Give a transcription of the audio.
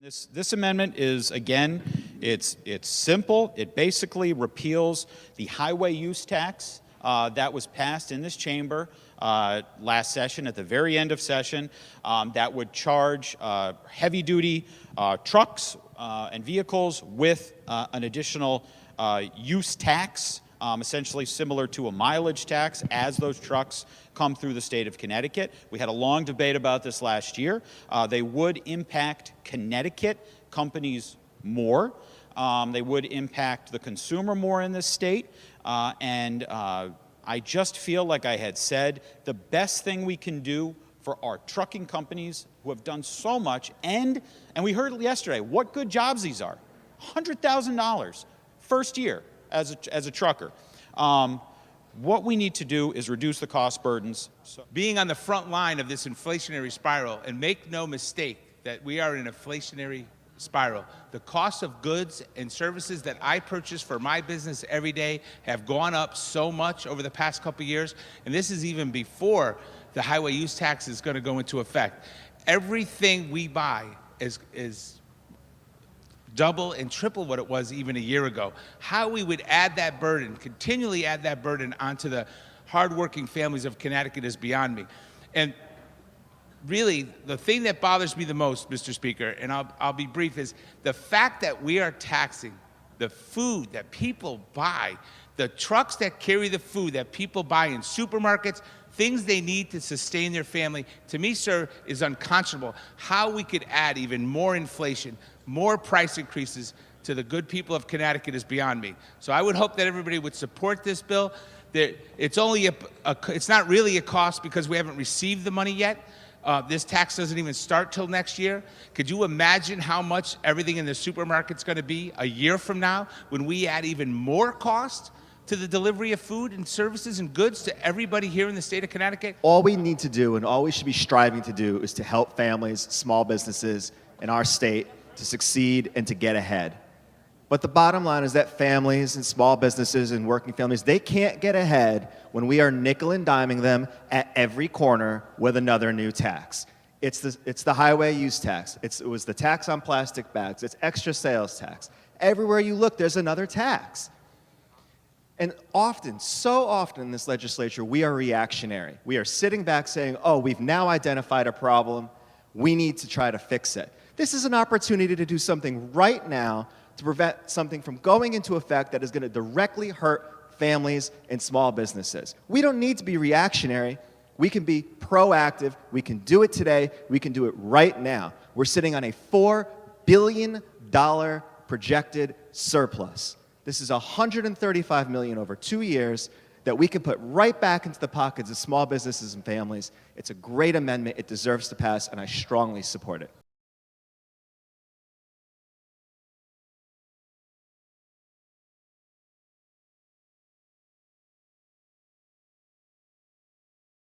This amendment is, again, it's simple. It basically repeals the highway use tax that was passed in this chamber last session, at the very end of session, that would charge heavy-duty trucks and vehicles with an additional use tax, essentially similar to a mileage tax as those trucks come through the state of Connecticut. We had a long debate about this last year. They would impact Connecticut companies more. They would impact the consumer more in this state. I just feel like I had said, the best thing we can do for our trucking companies who have done so much, and we heard yesterday what good jobs these are. $100,000 first year as a trucker. What we need to do is reduce the cost burdens. Being on the front line of this inflationary spiral, and make no mistake that we are in an inflationary spiral. The cost of goods and services that I purchase for my business every day have gone up so much over the past couple of years, and this is even before the highway use tax is going to go into effect. Everything we buy is double and triple what it was even a year ago. How we would add that burden, continually add that burden onto the hardworking families of Connecticut is beyond me. And really, the thing that bothers me the most, Mr. Speaker, and I'll be brief, is the fact that we are taxing the food that people buy, the trucks that carry the food that people buy in supermarkets, things they need to sustain their family. To me, sir, is unconscionable. How we could add even more inflation, more price increases to the good people of Connecticut is beyond me. So I would hope that everybody would support this bill. It's not really a cost because we haven't received the money yet. This tax doesn't even start till next year. Could you imagine how much everything in the supermarket's going to be a year from now when we add even more cost to the delivery of food and services and goods to everybody here in the state of Connecticut? All we need to do and all we should be striving to do is to help families, small businesses in our state to succeed and to get ahead. But the bottom line is that families and small businesses and working families, they can't get ahead when we are nickel and diming them at every corner with another new tax. It's the highway use tax. It was the tax on plastic bags. It's extra sales tax. Everywhere you look, there's another tax. And often, so often in this legislature, we are reactionary. We are sitting back saying, oh, we've now identified a problem. We need to try to fix it. This is an opportunity to do something right now to prevent something from going into effect that is going to directly hurt families and small businesses. We don't need to be reactionary. We can be proactive. We can do it today. We can do it right now. We're sitting on a $4 billion projected surplus. This is $135 million over 2 years that we can put right back into the pockets of small businesses and families. It's a great amendment. It deserves to pass, and I strongly support it.